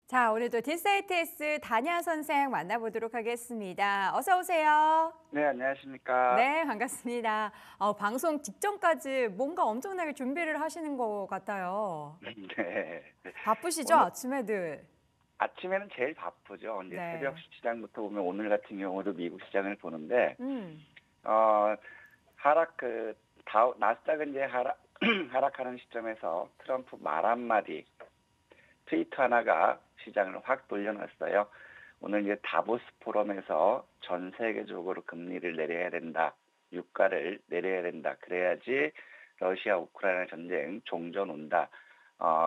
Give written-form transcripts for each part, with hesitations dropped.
자, 오늘도 딘사이트S 다냐 선생 만나보도록 하겠습니다. 어서 오세요. 네, 안녕하십니까. 네, 반갑습니다. 방송 직전까지 뭔가 엄청나게 준비를 하시는 것 같아요. 네. 바쁘시죠? 오늘 아침에들. 아침에는 제일 바쁘죠. 이제 새벽 네. 시장부터 보면 오늘 같은 경우도 미국 시장을 보는데, 음. 어, 하락, 나스닥은 이제 하락하는 시점에서 트럼프 말 한마디, 트위터 하나가 시장을 확 돌려놨어요. 오늘 이제 다보스 포럼에서 전 세계적으로 금리를 내려야 된다. 유가를 내려야 된다. 그래야지 러시아 우크라이나 전쟁 종전 온다.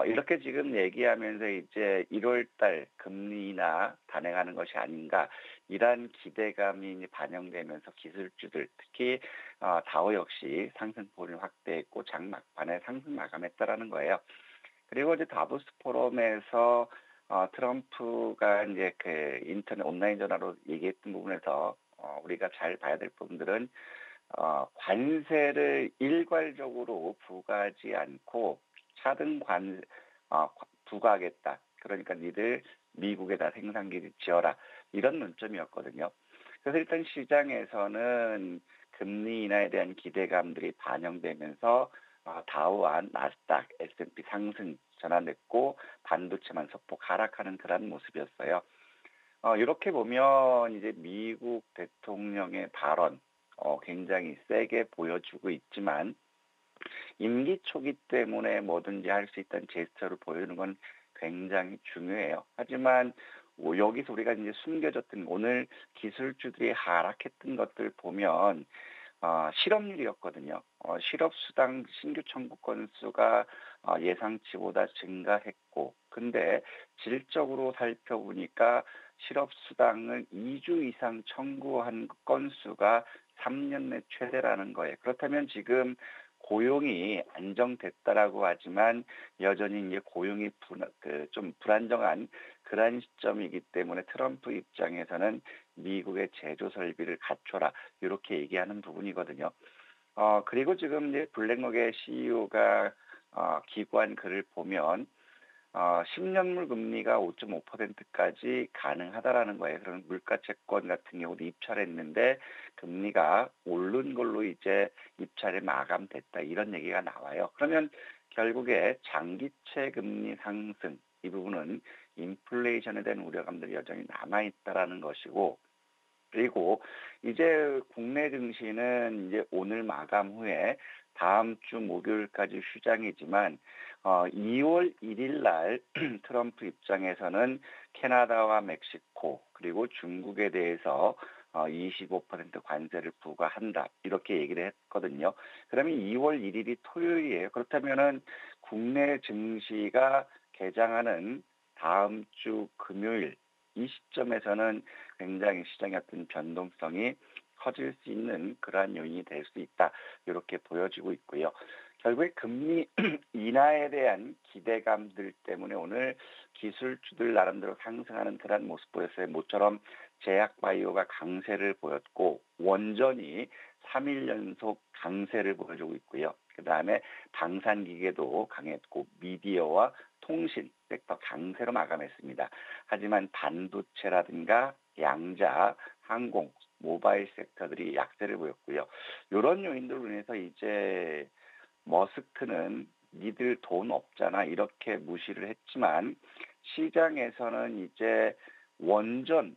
이렇게 지금 얘기하면서 이제 1월 달 금리 인하 단행하는 것이 아닌가 이러한 기대감이 이제 반영되면서 기술주들 특히 다우 역시 상승폭을 확대했고 장 막판에 상승 마감했다라는 거예요. 그리고 이제 다보스 포럼에서 트럼프가 이제 그 인터넷 온라인 전화로 얘기했던 부분에서 우리가 잘 봐야 될 부분들은 관세를 일괄적으로 부과하지 않고 차등 부과하겠다. 그러니까 니들 미국에다 생산기를 지어라. 이런 논점이었거든요. 그래서 일단 시장에서는 금리 인하에 대한 기대감들이 반영되면서 다우와 나스닥, S&P 상승 전환됐고 반도체만 소폭 하락하는 그런 모습이었어요. 이렇게 보면 이제 미국 대통령의 발언 굉장히 세게 보여주고 있지만 임기 초기 때문에 뭐든지 할 수 있다는 제스처를 보여주는 건 굉장히 중요해요. 하지만 여기서 우리가 이제 숨겨졌던 오늘 기술주들이 하락했던 것들 보면 실업률이었거든요. 실업수당 신규 청구 건수가 예상치보다 증가했고, 근데 질적으로 살펴보니까 실업수당을 2주 이상 청구한 건수가 3년 내 최대라는 거예요. 그렇다면 지금 고용이 안정됐다라고 하지만 여전히 이제 고용이 좀 불안정한 그러한 시점이기 때문에 트럼프 입장에서는 미국의 제조 설비를 갖춰라 이렇게 얘기하는 부분이거든요. 그리고 지금 이제 블랙록의 CEO가 기고한 글을 보면 10년물 금리가 5.5%까지 가능하다라는 거예요. 그런 물가채권 같은 경우도 입찰을 했는데 금리가 오른 걸로 이제 입찰이 마감됐다 이런 얘기가 나와요. 그러면 결국에 장기채 금리 상승 이 부분은 인플레이션에 대한 우려감들이 여전히 남아있다라는 것이고 그리고 이제 국내 증시는 이제 오늘 마감 후에 다음 주 목요일까지 휴장이지만 2월 1일 날 트럼프 입장에서는 캐나다와 멕시코 그리고 중국에 대해서 25% 관세를 부과한다 이렇게 얘기를 했거든요. 그러면 2월 1일이 토요일이에요. 그렇다면은 국내 증시가 개장하는 다음 주 금요일 이 시점에서는 굉장히 시장의 어떤 변동성이 커질 수 있는 그러한 요인이 될 수 있다. 이렇게 보여지고 있고요. 결국에 금리 인하에 대한 기대감들 때문에 오늘 기술주들 나름대로 상승하는 그런 모습 보였어요. 모처럼 제약바이오가 강세를 보였고 원전이 3일 연속 강세를 보여주고 있고요. 그다음에 방산기계도 강했고 미디어와 통신 섹터 강세로 마감했습니다. 하지만 반도체라든가 양자, 항공, 모바일 섹터들이 약세를 보였고요. 이런 요인들로 인해서 이제 머스크는 니들 돈 없잖아 이렇게 무시를 했지만 시장에서는 이제 원전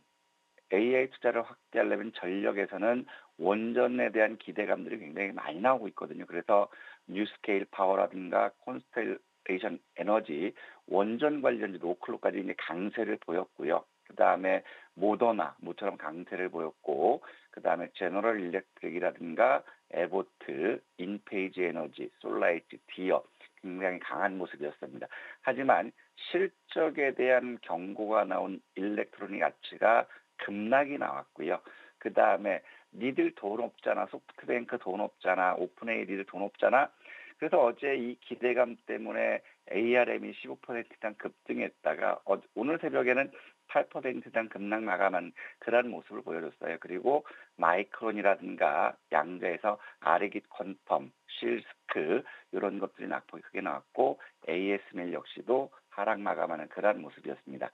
AI 투자를 확대하려면 전력에서는 원전에 대한 기대감들이 굉장히 많이 나오고 있거든요. 그래서 뉴스케일 파워라든가 콘스텔레이션 에너지 원전 관련주 노클로까지 이제 강세를 보였고요. 그 다음에 모더나 모처럼 강세를 보였고, 그 다음에 제너럴 일렉트릭이라든가 에보트, 인페이지 에너지, 솔라이트, 디어 굉장히 강한 모습이었습니다. 하지만 실적에 대한 경고가 나온 일렉트로닉 아츠가 급락이 나왔고요. 그 다음에 니들 돈 없잖아, 소프트뱅크 돈 없잖아, 오픈AI 니들 돈 없잖아. 그래서 어제 이 기대감 때문에 ARM이 15% 이상 급등했다가 오늘 새벽에는 8% 이상 급락 마감한 그런 모습을 보여줬어요. 그리고 마이크론이라든가 양자에서 아르깃 퀀텀, 실스크 이런 것들이 낙폭이 크게 나왔고 ASML 역시도 하락 마감하는 그러한 모습이었습니다.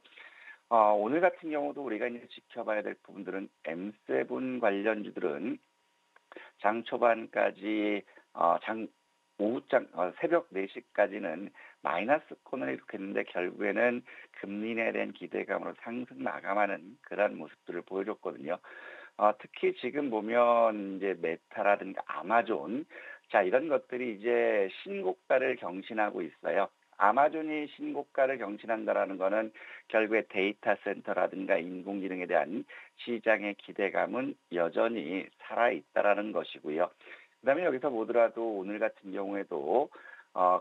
오늘 같은 경우도 우리가 이제 지켜봐야 될 부분들은 M7 관련주들은 장 초반까지 장 오후장 새벽 4시까지는 마이너스권을 이룩했는데 결국에는 금리 인하에 대한 기대감으로 상승 마감하는 그러한 모습들을 보여줬거든요. 특히 지금 보면 이제 메타라든가 아마존, 자, 이런 것들이 이제 신고가를 경신하고 있어요. 아마존이 신고가를 경신한다라는 거는 결국에 데이터 센터라든가 인공지능에 대한 시장의 기대감은 여전히 살아있다라는 것이고요. 그다음에 여기서 보더라도 오늘 같은 경우에도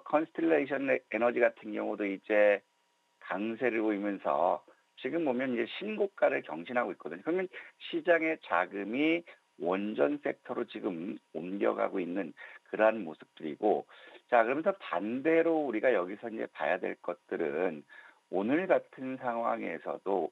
컨스텔레이션 에너지 같은 경우도 이제 강세를 보이면서 지금 보면 이제 신고가를 경신하고 있거든요. 그러면 시장의 자금이 원전 섹터로 지금 옮겨가고 있는 그러한 모습들이고, 자, 그러면서 반대로 우리가 여기서 이제 봐야 될 것들은 오늘 상황에서도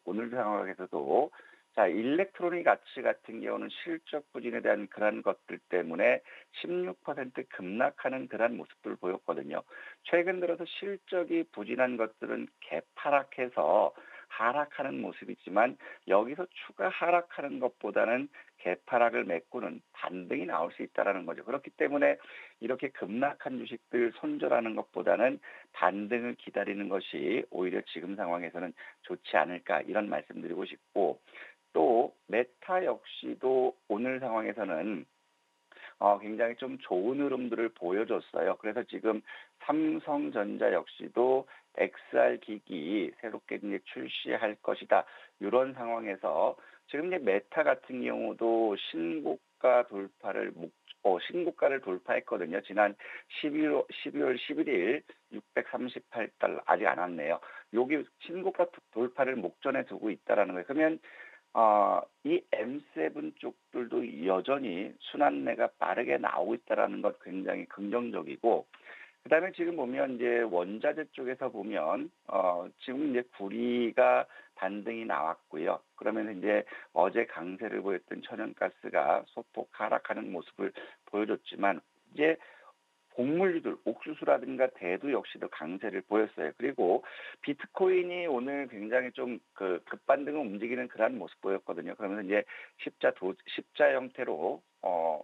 자, 일렉트로닉 가치 같은 경우는 실적 부진에 대한 그런 것들 때문에 16% 급락하는 그런 모습들을 보였거든요. 최근 들어서 실적이 부진한 것들은 개파락해서 하락하는 모습이지만 여기서 추가 하락하는 것보다는 개파락을 메꾸는 반등이 나올 수 있다는 거죠. 그렇기 때문에 이렇게 급락한 주식들 손절하는 것보다는 반등을 기다리는 것이 오히려 지금 상황에서는 좋지 않을까 이런 말씀드리고 싶고, 또 메타 역시도 오늘 상황에서는 굉장히 좀 좋은 흐름들을 보여줬어요. 그래서 지금 삼성전자 역시도 XR 기기 새롭게 이제 출시할 것이다. 이런 상황에서 지금 이제 메타 같은 경우도 신고가를 돌파했거든요. 지난 12월 11일 638달러 아직 안 왔네요. 여기 신고가 돌파를 목전에 두고 있다라는 거예요. 그러면 이 M7 쪽들도 여전히 순환매가 빠르게 나오고 있다라는 것 굉장히 긍정적이고, 그다음에 지금 보면 이제 원자재 쪽에서 보면 지금 이제 구리가 반등이 나왔고요. 그러면 이제 어제 강세를 보였던 천연가스가 소폭 하락하는 모습을 보여줬지만 이제 곡물류들, 옥수수라든가 대두 역시도 강세를 보였어요. 그리고 비트코인이 오늘 굉장히 좀 급반등을 움직이는 그런 모습 보였거든요. 그러면서 이제 십자 형태로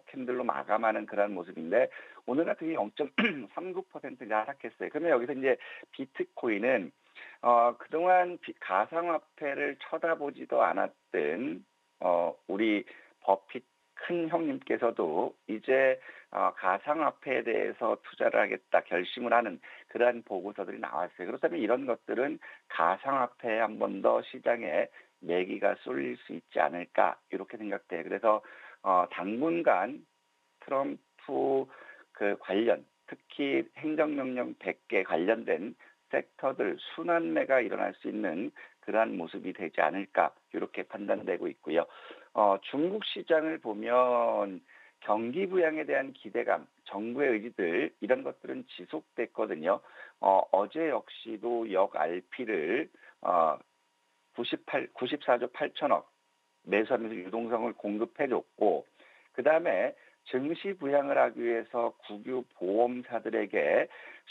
캔들로 마감하는 그런 모습인데 오늘 같은 경우 0.39%가 하락했어요. 그러면 여기서 이제 비트코인은 그동안 가상화폐를 쳐다보지도 않았던 우리 버핏 큰 형님께서도 이제 가상화폐에 대해서 투자를 하겠다 결심을 하는 그러한 보고서들이 나왔어요. 그렇다면 이런 것들은 가상화폐에 한 번 더 시장에 매기가 쏠릴 수 있지 않을까 이렇게 생각돼요. 그래서 당분간 트럼프 관련 특히 행정명령 100개 관련된 섹터들 순환매가 일어날 수 있는 그러한 모습이 되지 않을까 이렇게 판단되고 있고요. 중국 시장을 보면 경기 부양에 대한 기대감, 정부의 의지들 이런 것들은 지속됐거든요. 어제 역시도 역 RP를 94조 8천억 매수하면서 유동성을 공급해줬고, 그 다음에 증시 부양을 하기 위해서 국유 보험사들에게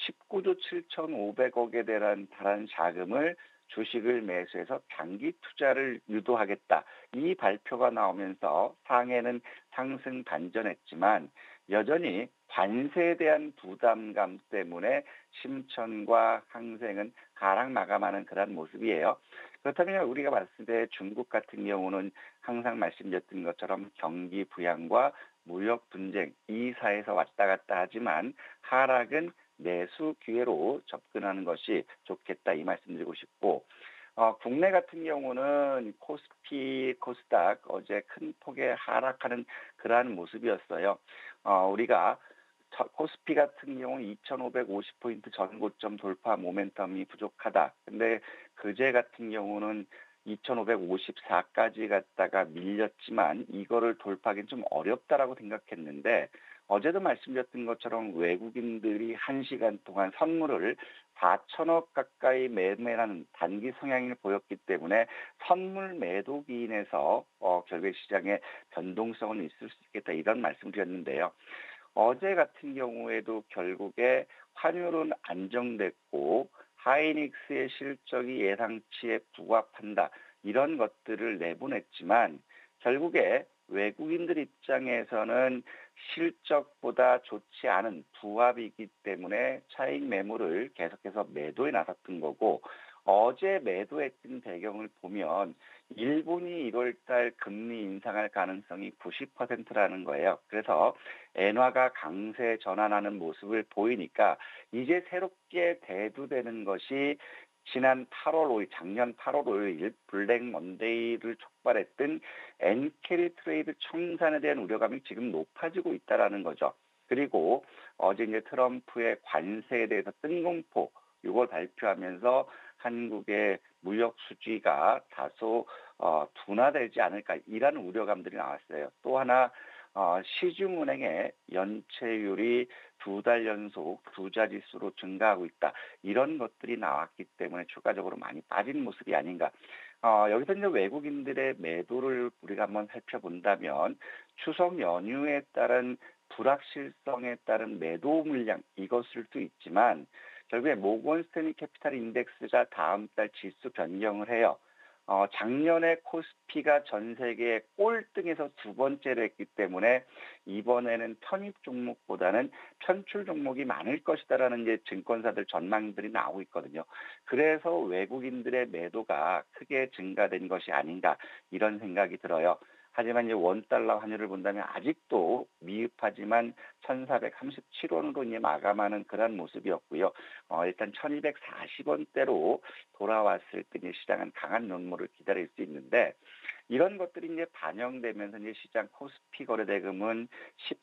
19조 7,500억에 달한 자금을 주식을 매수해서 장기 투자를 유도하겠다. 이 발표가 나오면서 상해는 상승 반전했지만 여전히 관세에 대한 부담감 때문에 심천과 항생은 하락 마감하는 그런 모습이에요. 그렇다면 우리가 봤을 때 중국 같은 경우는 항상 말씀드렸던 것처럼 경기 부양과 무역 분쟁 이 사이에서 왔다 갔다 하지만 하락은 매수 기회로 접근하는 것이 좋겠다 이 말씀드리고 싶고, 국내 같은 경우는 코스피, 코스닥 어제 큰 폭의 하락하는 그러한 모습이었어요. 우리가 코스피 같은 경우는 2,550포인트 전고점 돌파 모멘텀이 부족하다. 근데 그제 같은 경우는 2,554까지 갔다가 밀렸지만 이거를 돌파하기는 좀 어렵다라고 생각했는데 어제도 말씀드렸던 것처럼 외국인들이 1시간 동안 선물을 4천억 가까이 매매하는 단기 성향을 보였기 때문에 선물 매도 기인해서 결국 시장에 변동성은 있을 수 있겠다 이런 말씀드렸는데요. 어제 같은 경우에도 결국에 환율은 안정됐고 하이닉스의 실적이 예상치에 부합한다. 이런 것들을 내보냈지만 결국에 외국인들 입장에서는 실적보다 좋지 않은 부합이기 때문에 차익 매물을 계속해서 매도에 나섰던 거고 어제 매도했던 배경을 보면 일본이 1월 달 금리 인상할 가능성이 90%라는 거예요. 그래서 엔화가 강세 전환하는 모습을 보이니까 이제 새롭게 대두되는 것이 지난 8월 5일, 작년 8월 5일 블랙 먼데이를 촉발했던 엔캐리 트레이드 청산에 대한 우려감이 지금 높아지고 있다라는 거죠. 그리고 어제 이제 트럼프의 관세에 대해서 뜬공포 이걸 발표하면서 한국의 무역 수지가 다소 둔화되지 않을까 이런 우려감들이 나왔어요. 또 하나 시중은행의 연체율이 2달 연속 두 자릿수로 증가하고 있다. 이런 것들이 나왔기 때문에 추가적으로 많이 빠진 모습이 아닌가. 여기서 이제 외국인들의 매도를 우리가 한번 살펴본다면 추석 연휴에 따른 불확실성에 따른 매도 물량 이것일 수 있지만 결국에 모건 스탠리 캐피탈 인덱스가 다음 달 지수 변경을 해요. 작년에 코스피가 전 세계 꼴등에서 두 번째로 했기 때문에 이번에는 편입 종목보다는 편출 종목이 많을 것이다라는 이제 증권사들 전망들이 나오고 있거든요. 그래서 외국인들의 매도가 크게 증가된 것이 아닌가 이런 생각이 들어요. 하지만 이제 원달러 환율을 본다면 아직도 미흡하지만 1,437원으로 이제 마감하는 그런 모습이었고요. 일단 1,240원대로 돌아왔을 때 이제 시장은 강한 눈물을 기다릴 수 있는데 이런 것들이 이제 반영되면서 이제 시장 코스피 거래대금은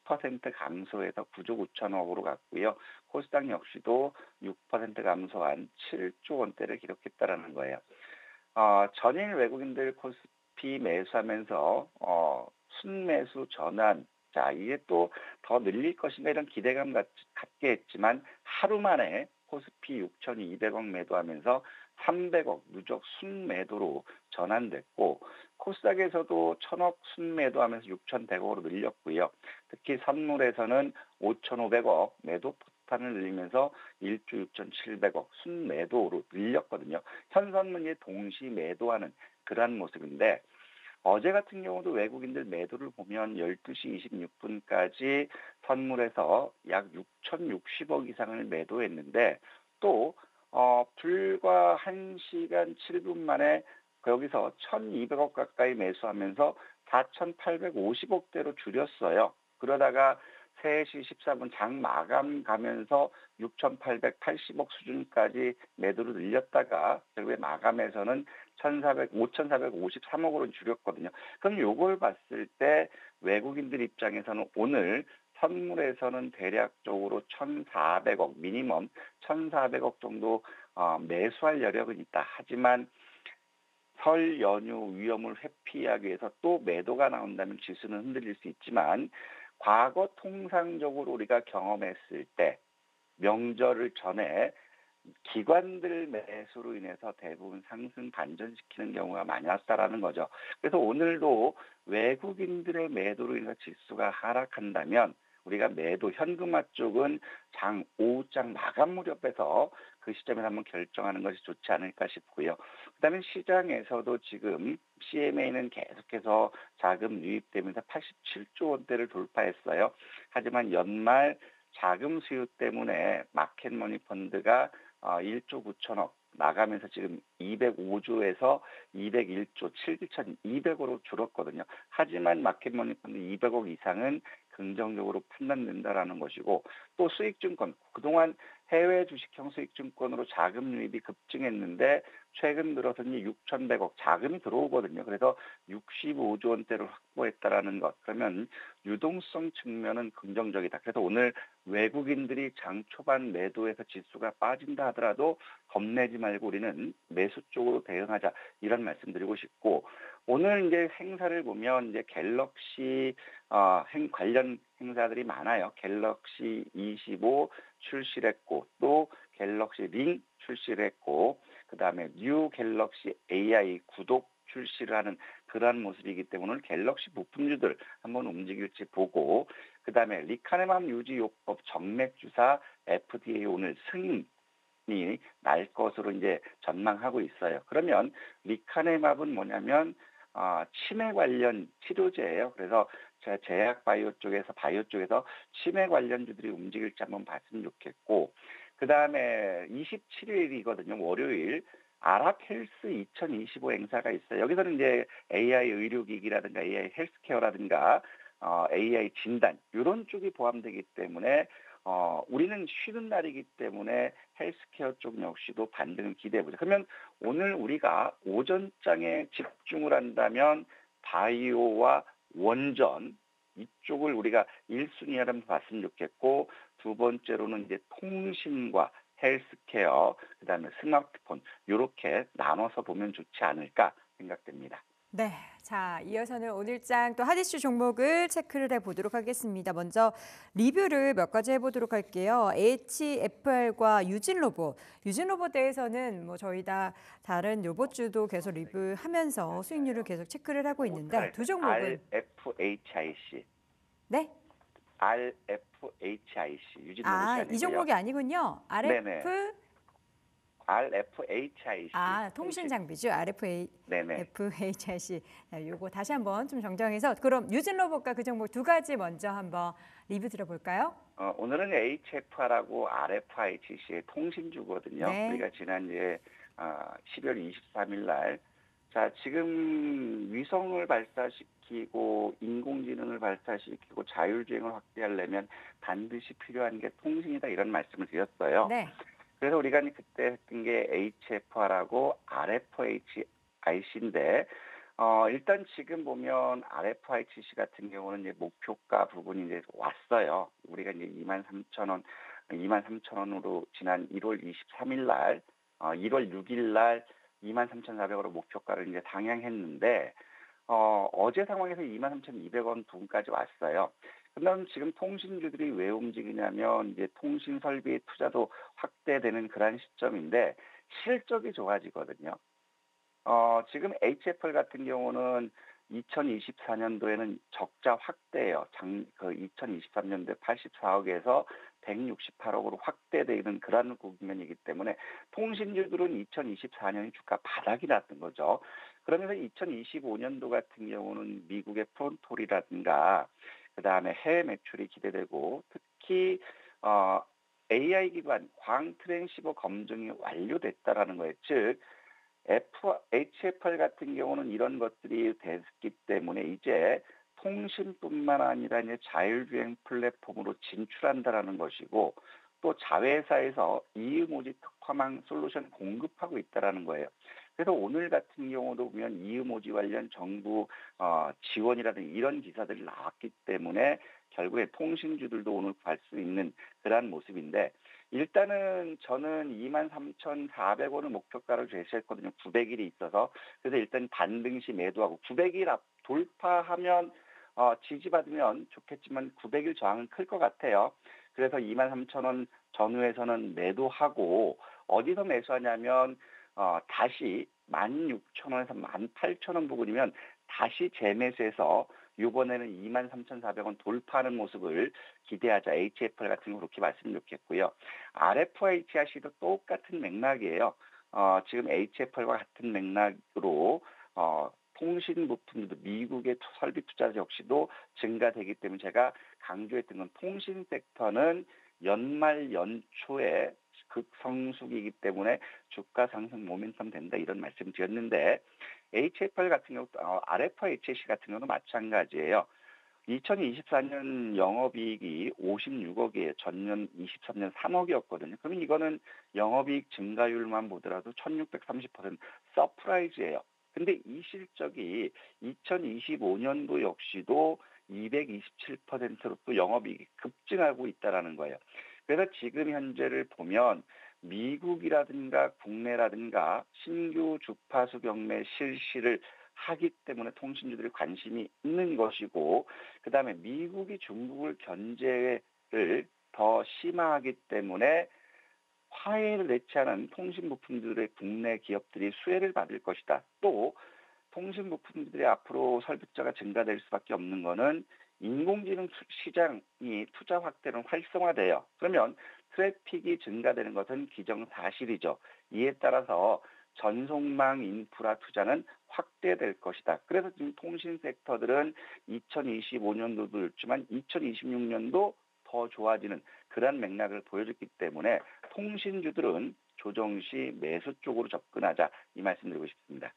10% 감소해서 9조 9천억으로 갔고요. 코스닥 역시도 6% 감소한 7조 원대를 기록했다라는 거예요. 전일 외국인들 코스피 매수하면서 순매수 전환, 자 이게 또 더 늘릴 것인가 이런 기대감 갖게 했지만 하루 만에 코스피 6,200억 매도하면서 300억 누적 순매도로 전환됐고 코스닥에서도 1,000억 순매도하면서 6,100억으로 늘렸고요. 특히 선물에서는 5,500억 매도 폭탄을 늘리면서 1조 6,700억 순매도로 늘렸거든요. 현선문이 동시 매도하는 그러한 모습인데 어제 같은 경우도 외국인들 매도를 보면 12시 26분까지 선물에서 약 6,060억 이상을 매도했는데 또 불과 1시간 7분 만에 여기서 1,200억 가까이 매수하면서 4,850억대로 줄였어요. 그러다가 3시 14분 장 마감 가면서 6,880억 수준까지 매도를 늘렸다가 결국에 마감에서는 5,453억으로 줄였거든요. 그럼 요걸 봤을 때 외국인들 입장에서는 오늘 선물에서는 대략적으로 1,400억 미니멈 1,400억 정도 매수할 여력은 있다. 하지만 설 연휴 위험을 회피하기 위해서 또 매도가 나온다면 지수는 흔들릴 수 있지만 과거 통상적으로 우리가 경험했을 때 명절을 전에 기관들 매수로 인해서 대부분 상승 반전시키는 경우가 많았다라는 거죠. 그래서 오늘도 외국인들의 매도로 인해서 지수가 하락한다면 우리가 매도 현금화 쪽은 오후장 마감 무렵에서 그 시점에 한번 결정하는 것이 좋지 않을까 싶고요. 그다음에 시장에서도 지금 CMA는 계속해서 자금 유입되면서 87조 원대를 돌파했어요. 하지만 연말 자금 수요 때문에 마켓머니 펀드가 1조 9천억 나가면서 지금 205조에서 201조 7,200억으로 줄었거든요. 하지만 마켓머니 펀드 200억 이상은 긍정적으로 판단된다라는 것이고 또 수익증권 그동안 해외 주식형 수익증권으로 자금 유입이 급증했는데 최근 들어서는 6,100억 자금이 들어오거든요. 그래서 65조 원대를 확보했다라는 것. 그러면 유동성 측면은 긍정적이다. 그래서 오늘 외국인들이 장 초반 매도해서 지수가 빠진다 하더라도 겁내지 말고 우리는 매수 쪽으로 대응하자 이런 말씀드리고 싶고 오늘 이제 행사를 보면 이제 갤럭시 관련 행사들이 많아요. 갤럭시 25 출시를 했고 또 갤럭시 링 출시를 했고 그다음에 뉴 갤럭시 AI 구독 출시를 하는 그러한 모습이기 때문에 오늘 갤럭시 부품주들 한번 움직일지 보고 그다음에 리카네맘 유지 요법 정맥 주사 FDA 오늘 승인 날 것으로 이제 전망하고 있어요. 그러면 리카네맙은 뭐냐면 치매 관련 치료제예요. 그래서 제가 제약 바이오 쪽에서 치매 관련주들이 움직일지 한번 봤으면 좋겠고, 그 다음에 27일이거든요. 월요일. 아랍헬스 2025 행사가 있어요. 여기서는 이제 AI 의료기기라든가 AI 헬스케어라든가 AI 진단 이런 쪽이 포함되기 때문에 우리는 쉬는 날이기 때문에 헬스케어 쪽 역시도 반등을 기대해 보죠. 그러면 오늘 우리가 오전장에 집중을 한다면 바이오와 원전 이쪽을 우리가 1순위로 한번 봤으면 좋겠고, 두 번째로는 이제 통신과 헬스케어, 그다음에 스마트폰 요렇게 나눠서 보면 좋지 않을까 생각됩니다. 네. 자, 이어서는 오늘장 또 핫이슈 종목을 체크를 해보도록 하겠습니다. 먼저 리뷰를 몇 가지 해보도록 할게요. HFR과 유진로봇. 유진로봇 대해서는 뭐 저희 다 다른 로봇주도 계속 리뷰하면서 수익률을 계속 체크를 하고 있는데 두 종목은 RFHIC, 네? RFHIC 유진 로봇이 아, 이 아니고요. 종목이 아니군요. 네네, RF RFHIC 통신 통신. 장비죠. 네네. FHIC. 요거 다시 한번 좀 정정해서 그럼 유진로봇과 그 종목 두 가지 먼저 한번 리뷰 들어볼까요? 오늘은 HFR하고 RFICC의 통신주거든요. 네. 우리가 지난 이제 12월 23일 날, 자 지금 위성을 발사시키고 인공지능을 발사시키고 자율주행을 확대하려면 반드시 필요한 게 통신이다 이런 말씀을 드렸어요. 네. 그래서 우리가 이제 그때 했던 게 HFR하고 RFIC인데 일단 지금 보면 RFICC 같은 경우는 이제 목표가 부분이 이제 왔어요. 우리가 이제 23,000원, 23,000원으로 지난 1월 23일 날, 1월 6일 날 23,400원으로 목표가를 이제 상향했는데 어제 상황에서 23,200원 부근까지 왔어요. 그럼 지금 통신주들이 왜 움직이냐면 이제 통신 설비 투자도 확대되는 그런 시점인데 실적이 좋아지거든요. 지금 HFR 같은 경우는 2024년도에는 적자 확대예요. 2023년도에 84억에서 168억으로 확대되는 그런 국면이기 때문에 통신주들은 2024년이 주가 바닥이 났던 거죠. 그러면서 2025년도 같은 경우는 미국의 프론토리라든가 그다음에 해외 매출이 기대되고 특히 AI 기반 광트랜시버 검증이 완료됐다라는 거예요. 즉 HFR 같은 경우는 이런 것들이 됐기 때문에 이제 통신뿐만 아니라 이제 자율주행 플랫폼으로 진출한다라는 것이고 또 자회사에서 이음오지 특화망 솔루션 공급하고 있다라는 거예요. 그래서 오늘 같은 경우도 보면 이음오지 관련 정부 지원이라든지 이런 기사들이 나왔기 때문에 결국에 통신주들도 오늘 갈 수 있는 그러한 모습인데 일단은 저는 23,400원을 목표가를 제시했거든요. 900일이 있어서. 그래서 일단 반등 시 매도하고 900일 앞 돌파하면 지지받으면 좋겠지만 900일 저항은 클 것 같아요. 그래서 23,000원 전후에서는 매도하고 어디서 매수하냐면 다시 16,000원에서 18,000원 부근이면 다시 재매수해서 이번에는 23,400원 돌파하는 모습을 기대하자. HFR 같은 거 그렇게 말씀을 드렸겠고요. RFIC도 똑같은 맥락이에요. 지금 HFR과 같은 맥락으로 통신 부품도 미국의 설비 투자 역시도 증가되기 때문에 제가 강조했던 건 통신 섹터는 연말 연초에 극성수기이기 때문에 주가 상승 모멘텀 된다 이런 말씀 드렸는데 HFR 같은 경우 RFIC 같은 경우도 마찬가지예요. 2024년 영업이익이 56억이에요. 전년 23년 3억이었거든요. 그러면 이거는 영업이익 증가율만 보더라도 1630% 서프라이즈예요. 근데 이 실적이 2025년도 역시도 227%로 또 영업이익이 급증하고 있다는 거예요. 그래서 지금 현재를 보면 미국이라든가 국내라든가 신규 주파수 경매 실시를 하기 때문에 통신주들이 관심이 있는 것이고 그다음에 미국이 중국을 견제를 더 심화하기 때문에 화해를 내치하는 통신 부품들의 국내 기업들이 수혜를 받을 것이다. 또 통신 부품들이 앞으로 설비자가 증가될 수밖에 없는 것은 인공지능 시장이 투자 확대는 활성화돼요. 그러면 트래픽이 증가되는 것은 기정사실이죠. 이에 따라서 전송망 인프라 투자는 확대될 것이다. 그래서 지금 통신 섹터들은 2025년도도 있지만 2026년도 더 좋아지는 그런 맥락을 보여줬기 때문에 통신주들은 조정 시 매수 쪽으로 접근하자 이 말씀드리고 싶습니다.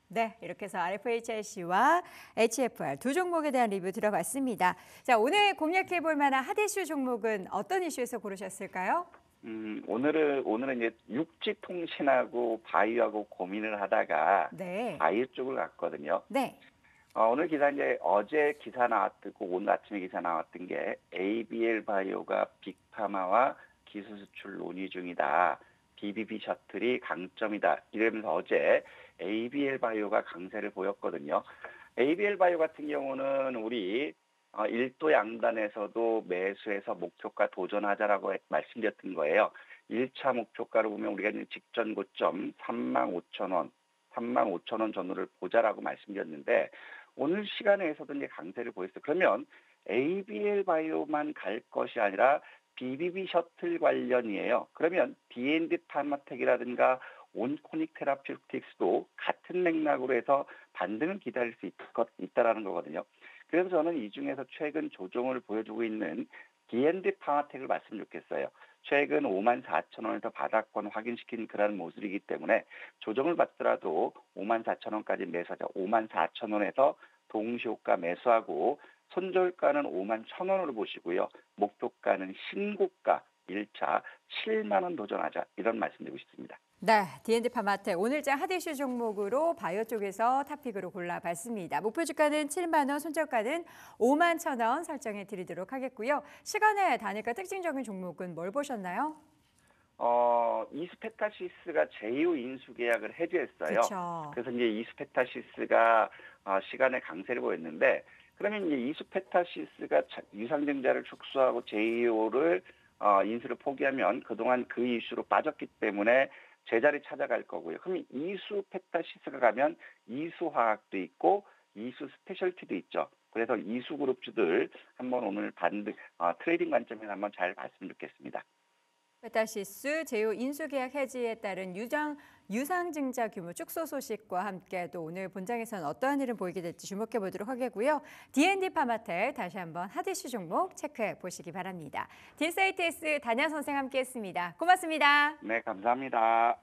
네, 이렇게 해서 RFHIC와 HFR 두 종목에 대한 리뷰 들어봤습니다. 자, 오늘 공략해 볼 만한 핫 이슈 종목은 어떤 이슈에서 고르셨을까요? 오늘은 이제 육지 통신하고 바이오하고 고민을 하다가 네. 바이오 쪽을 갔거든요. 네. 오늘 기사 이제 어제 기사 나왔고 오늘 아침에 기사 나왔던 게 ABL 바이오가 빅파마와 기술 수출 논의 중이다. BBB 셔틀이 강점이다. 이러면서 어제 ABL 바이오가 강세를 보였거든요. ABL 바이오 같은 경우는 우리 1도 양단에서도 매수해서 목표가 도전하자라고 말씀드렸던 거예요. 1차 목표가로 보면 우리가 이제 직전 고점 35,000원, 35,000원 전후를 보자라고 말씀드렸는데 오늘 시간에서도 이제 강세를 보였어요. 그러면 ABL 바이오만 갈 것이 아니라 BBB 셔틀 관련이에요. 그러면 D&D 파마텍이라든가 온코닉 테라피우틱스도 같은 맥락으로 해서 반등을 기다릴 수 있다라는 거거든요. 그래서 저는 이 중에서 최근 조정을 보여주고 있는 D&D 파마텍을 말씀드렸겠어요. 최근 54,000원에서 바닥권 확인시킨 그런 모습이기 때문에 조정을 받더라도 54,000원까지 매수하자. 54,000원에서 동시호가 매수하고 손절가는 51,000원으로 보시고요. 목표가는 신고가 1차 7만 원 도전하자. 이런 말씀드리고 싶습니다. 네, D&D 파마텍 오늘장 핫 이슈 종목으로 바이오 쪽에서 탑픽으로 골라봤습니다. 목표 주가는 7만 원, 손절가는 5만 1,000원 설정해 드리도록 하겠고요. 시간의 단일가 특징적인 종목은 뭘 보셨나요? 이스페타시스가 제2호 인수 계약을 해지했어요. 그렇죠. 그래서 이제 이스페타시스가 시간에 강세를 보였는데 그러면 이제 이스페타시스가 유상증자를 축소하고 제2호를 인수를 포기하면 그동안 그 이슈로 빠졌기 때문에 제자리 찾아갈 거고요. 그럼 이수페타시스가 가면 이수화학도 있고 이수 스페셜티도 있죠. 그래서 이수그룹주들 한번 오늘 트레이딩 관점에서 한번 잘 봤으면 좋겠습니다. 페타시스 제휴 인수계약 해지에 따른 유상증자 규모 축소 소식과 함께 또 오늘 본장에서는 어떠한 일을 보이게 될지 주목해 보도록 하겠고요. D&D 파마텍 다시 한번 핫 이슈 종목 체크해 보시기 바랍니다. 딜사이트S 단양 선생 함께했습니다. 고맙습니다. 네, 감사합니다.